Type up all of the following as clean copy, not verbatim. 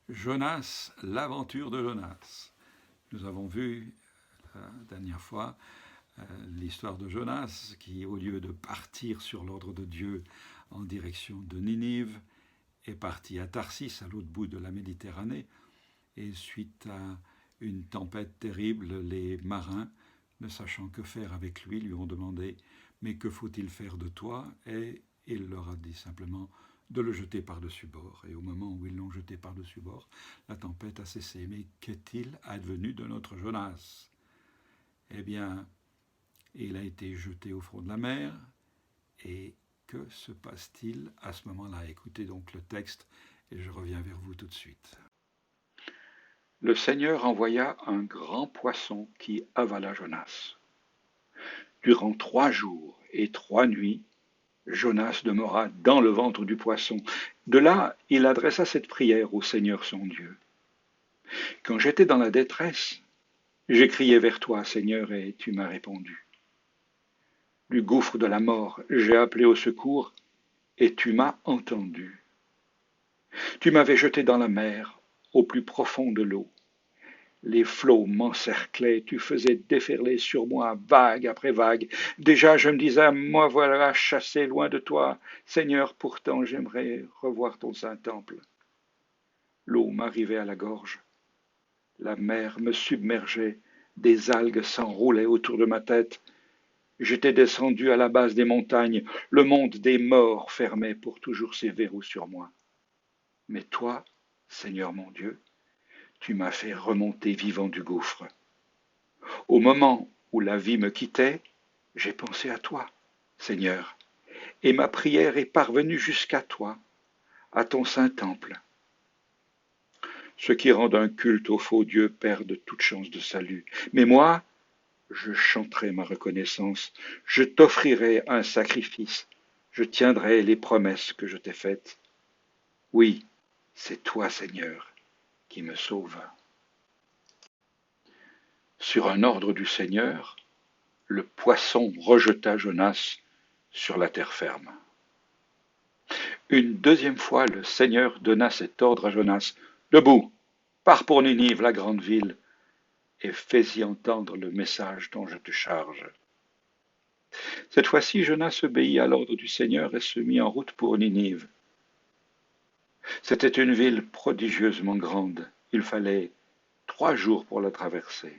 Jonas, l'aventure de Jonas. Nous avons vu la dernière fois l'histoire de Jonas qui, au lieu de partir sur l'ordre de Dieu en direction de Ninive, est parti à Tarsis, à l'autre bout de la Méditerranée. Et suite à une tempête terrible, les marins, ne sachant que faire avec lui, lui ont demandé « Mais que faut-il faire de toi ?» Et il leur a dit simplement de le jeter par-dessus bord. Et au moment où ils l'ont jeté par-dessus bord, la tempête a cessé. Mais qu'est-il advenu de notre Jonas? Eh bien, il a été jeté au fond de la mer. Et que se passe-t-il à ce moment-là? Écoutez donc le texte et je reviens vers vous tout de suite. Le Seigneur envoya un grand poisson qui avala Jonas. Durant 3 jours et 3 nuits, Jonas demeura dans le ventre du poisson. De là, il adressa cette prière au Seigneur son Dieu. Quand j'étais dans la détresse, j'ai crié vers toi, Seigneur, et tu m'as répondu. Du gouffre de la mort, j'ai appelé au secours, et tu m'as entendu. Tu m'avais jeté dans la mer, au plus profond de l'eau. Les flots m'encerclaient, tu faisais déferler sur moi vague après vague. Déjà je me disais, moi voilà chassé loin de toi. Seigneur, pourtant j'aimerais revoir ton saint temple. L'eau m'arrivait à la gorge. La mer me submergeait, des algues s'enroulaient autour de ma tête. J'étais descendu à la base des montagnes, le monde des morts fermait pour toujours ses verrous sur moi. Mais toi, Seigneur mon Dieu, tu m'as fait remonter vivant du gouffre. Au moment où la vie me quittait, j'ai pensé à toi, Seigneur, et ma prière est parvenue jusqu'à toi, à ton saint temple. Ceux qui rendent un culte au faux Dieu perdent toute chance de salut. Mais moi, je chanterai ma reconnaissance, je t'offrirai un sacrifice, je tiendrai les promesses que je t'ai faites. Oui, c'est toi, Seigneur, qui me sauve. Sur un ordre du Seigneur, le poisson rejeta Jonas sur la terre ferme. Une deuxième fois, le Seigneur donna cet ordre à Jonas. Debout, pars pour Ninive, la grande ville, et fais-y entendre le message dont je te charge. Cette fois-ci, Jonas obéit à l'ordre du Seigneur et se mit en route pour Ninive. C'était une ville prodigieusement grande. Il fallait 3 jours pour la traverser.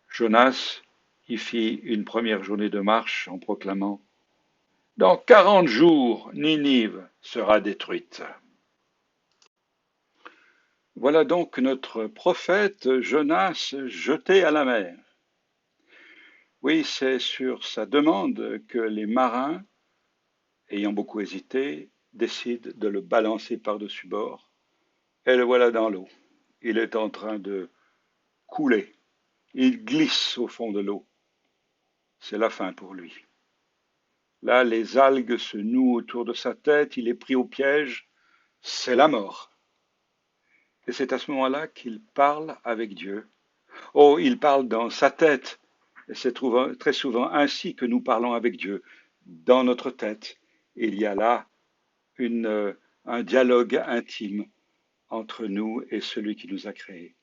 Jonas y fit une première journée de marche en proclamant « Dans 40 jours, Ninive sera détruite ». Voilà donc notre prophète Jonas jeté à la mer. Oui, c'est sur sa demande que les marins, ayant beaucoup hésité, décident de le balancer par-dessus bord. Et le voilà dans l'eau. Il est en train de couler. Il glisse au fond de l'eau. C'est la fin pour lui. Là, les algues se nouent autour de sa tête. Il est pris au piège. C'est la mort. Et c'est à ce moment-là qu'il parle avec Dieu. Oh, il parle dans sa tête. Et c'est très souvent ainsi que nous parlons avec Dieu. Dans notre tête, il y a là un dialogue intime entre nous et celui qui nous a créés.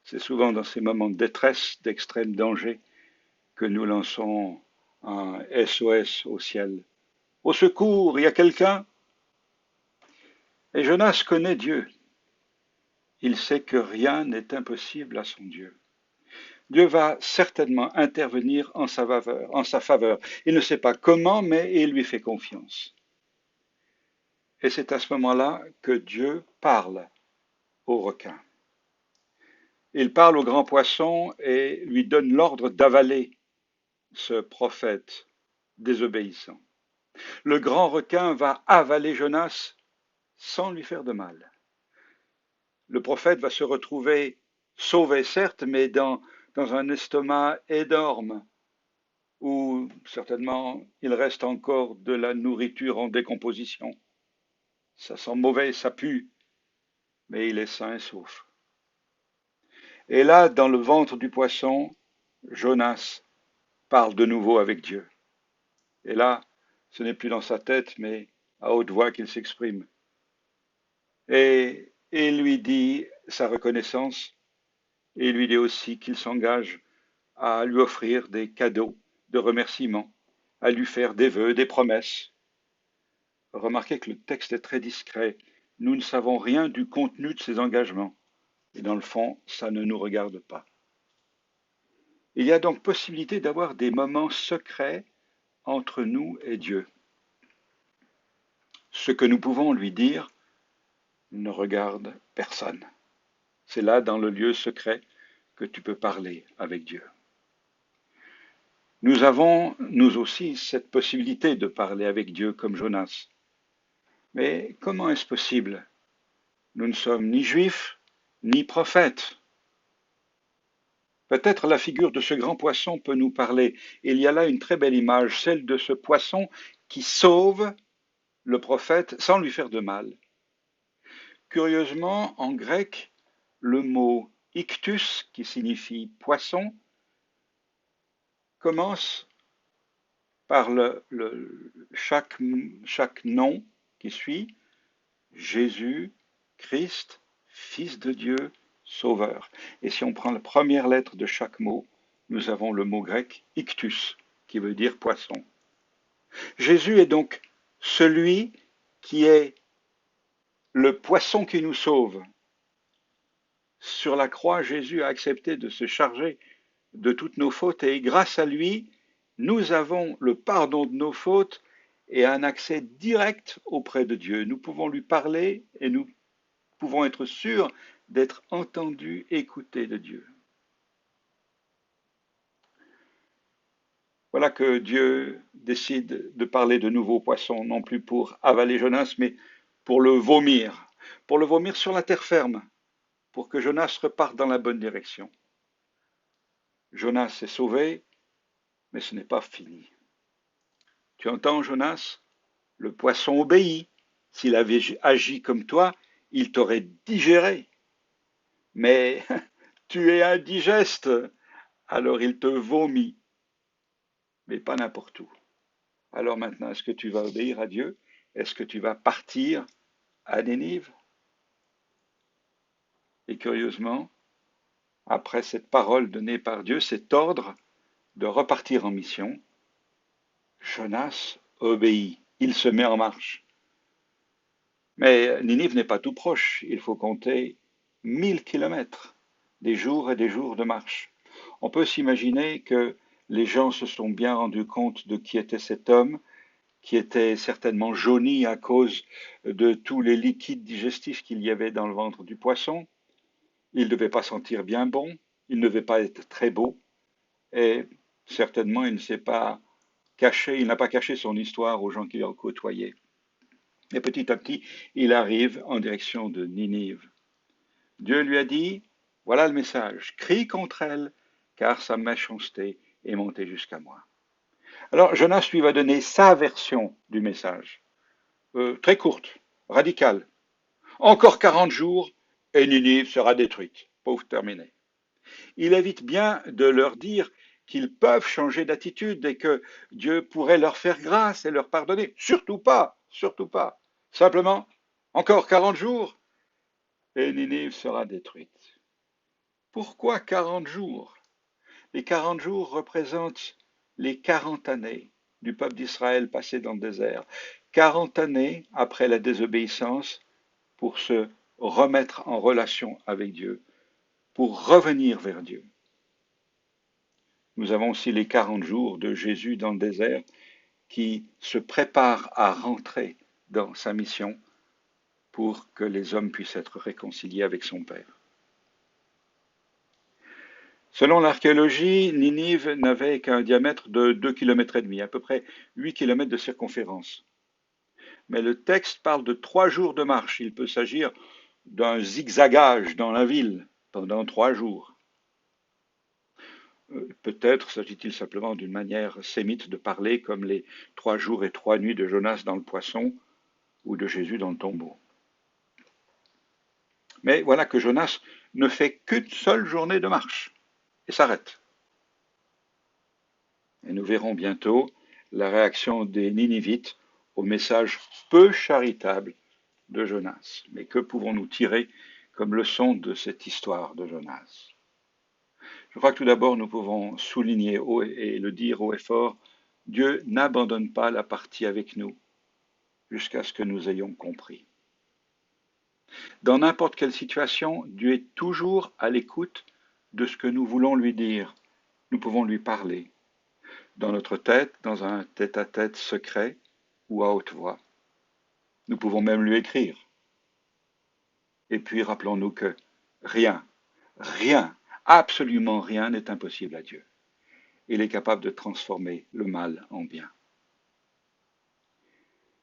C'est souvent dans ces moments de détresse, d'extrême danger, que nous lançons un SOS au ciel. Au secours, il y a quelqu'un? Et Jonas connaît Dieu. Il sait que rien n'est impossible à son Dieu. Dieu va certainement intervenir en sa faveur. Il ne sait pas comment, mais il lui fait confiance. Et c'est à ce moment-là que Dieu parle au requin. Il parle au grand poisson et lui donne l'ordre d'avaler ce prophète désobéissant. Le grand requin va avaler Jonas sans lui faire de mal. Le prophète va se retrouver sauvé, certes, mais dans un estomac énorme, où certainement il reste encore de la nourriture en décomposition. Ça sent mauvais, ça pue, mais il est sain et sauf. Et là, dans le ventre du poisson, Jonas parle de nouveau avec Dieu. Et là, ce n'est plus dans sa tête, mais à haute voix qu'il s'exprime. et il lui dit sa reconnaissance, et il lui dit aussi qu'il s'engage à lui offrir des cadeaux de remerciement, à lui faire des vœux, des promesses. Remarquez que le texte est très discret. Nous ne savons rien du contenu de ces engagements. Et dans le fond, ça ne nous regarde pas. Il y a donc possibilité d'avoir des moments secrets entre nous et Dieu. Ce que nous pouvons lui dire ne regarde personne. C'est là, dans le lieu secret, que tu peux parler avec Dieu. Nous avons, nous aussi, cette possibilité de parler avec Dieu comme Jonas. Mais comment est-ce possible? Nous ne sommes ni juifs, ni prophètes. Peut-être la figure de ce grand poisson peut nous parler. Il y a là une très belle image, celle de ce poisson qui sauve le prophète sans lui faire de mal. Curieusement, en grec, le mot ictus, qui signifie poisson, commence par chaque nom qui suit, Jésus, Christ, Fils de Dieu, Sauveur. Et si on prend la première lettre de chaque mot, nous avons le mot grec ictus, qui veut dire poisson. Jésus est donc celui qui est le poisson qui nous sauve. Sur la croix, Jésus a accepté de se charger de toutes nos fautes et grâce à lui, nous avons le pardon de nos fautes et un accès direct auprès de Dieu. Nous pouvons lui parler et nous pouvons être sûrs d'être entendus, écoutés de Dieu. Voilà que Dieu décide de parler de nouveaux poissons, non plus pour avaler Jonas, mais pour le vomir sur la terre ferme, pour que Jonas reparte dans la bonne direction. Jonas est sauvé, mais ce n'est pas fini. Tu entends, Jonas? Le poisson obéit. S'il avait agi comme toi, il t'aurait digéré. Mais tu es indigeste, alors il te vomit, mais pas n'importe où. Alors maintenant, est-ce que tu vas obéir à Dieu? Est-ce que tu vas partir à Nénive? Et curieusement, après cette parole donnée par Dieu, cet ordre de repartir en mission, Jonas obéit, il se met en marche. Mais Ninive n'est pas tout proche, il faut compter 1000 kilomètres, des jours et des jours de marche. On peut s'imaginer que les gens se sont bien rendus compte de qui était cet homme, qui était certainement jauni à cause de tous les liquides digestifs qu'il y avait dans le ventre du poisson. Il ne devait pas sentir bien bon, il ne devait pas être très beau, et certainement il ne s'est pas caché, il n'a pas caché son histoire aux gens qui l'ont côtoyé. Et petit à petit, il arrive en direction de Ninive. Dieu lui a dit, voilà le message, crie contre elle, car sa méchanceté est montée jusqu'à moi. Alors Jonas lui va donner sa version du message, très courte, radicale. Encore 40 jours et Ninive sera détruite. Pauvre terminé. Il évite bien de leur dire qu'ils peuvent changer d'attitude et que Dieu pourrait leur faire grâce et leur pardonner. Surtout pas, surtout pas. Simplement, encore 40 jours et Ninive sera détruite. Pourquoi 40 jours? Les 40 jours représentent les 40 années du peuple d'Israël passé dans le désert. 40 années après la désobéissance pour se remettre en relation avec Dieu, pour revenir vers Dieu. Nous avons aussi les 40 jours de Jésus dans le désert qui se prépare à rentrer dans sa mission pour que les hommes puissent être réconciliés avec son Père. Selon l'archéologie, Ninive n'avait qu'un diamètre de 2,5 km, à peu près 8 km de circonférence. Mais le texte parle de 3 jours de marche. Il peut s'agir d'un zigzagage dans la ville pendant 3 jours. Peut-être s'agit-il simplement d'une manière sémite de parler comme les 3 jours et 3 nuits de Jonas dans le poisson ou de Jésus dans le tombeau. Mais voilà que Jonas ne fait qu'une seule journée de marche et s'arrête. Et nous verrons bientôt la réaction des Ninivites au message peu charitable de Jonas. Mais que pouvons-nous tirer comme leçon de cette histoire de Jonas? Je crois que tout d'abord, nous pouvons souligner haut et le dire haut et fort, Dieu n'abandonne pas la partie avec nous jusqu'à ce que nous ayons compris. Dans n'importe quelle situation, Dieu est toujours à l'écoute de ce que nous voulons lui dire. Nous pouvons lui parler, dans notre tête, dans un tête-à-tête secret ou à haute voix. Nous pouvons même lui écrire. Et puis rappelons-nous que rien, absolument rien n'est impossible à Dieu. Il est capable de transformer le mal en bien.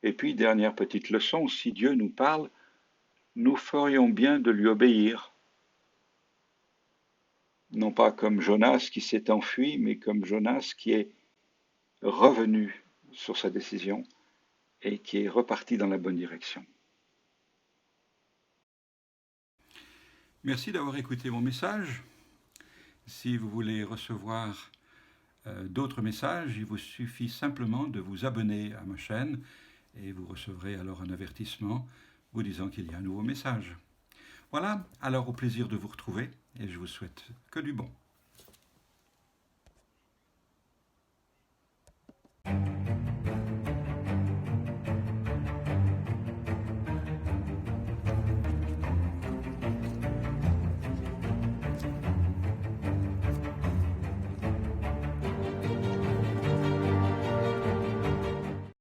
Et puis, dernière petite leçon, si Dieu nous parle, nous ferions bien de lui obéir. Non pas comme Jonas qui s'est enfui, mais comme Jonas qui est revenu sur sa décision et qui est reparti dans la bonne direction. Merci d'avoir écouté mon message. Si vous voulez recevoir d'autres messages, il vous suffit simplement de vous abonner à ma chaîne et vous recevrez alors un avertissement vous disant qu'il y a un nouveau message. Voilà, alors au plaisir de vous retrouver et je vous souhaite que du bon.